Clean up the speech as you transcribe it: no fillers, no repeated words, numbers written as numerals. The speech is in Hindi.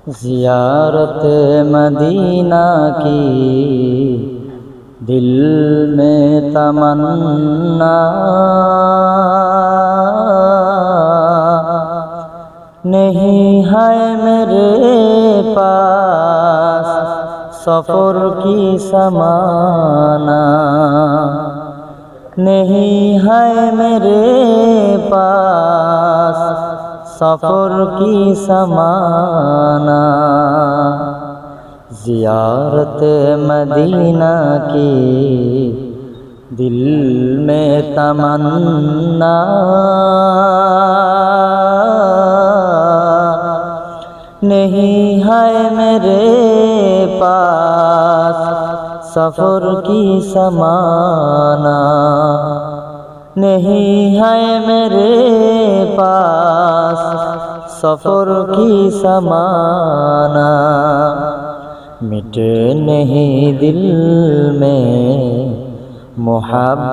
ज़ियारत मदीना की दिल में तमन्ना नहीं है मेरे पास सफ़र की समाना, नहीं है मेरे पास सफ़र की समाना। ज़ियारत मदीना की दिल में तमन्ना नहीं है मेरे पास सफ़र की समाना, नहीं है मेरे पास सफ़र की समाना। मिटे नहीं दिल में मुहब्बत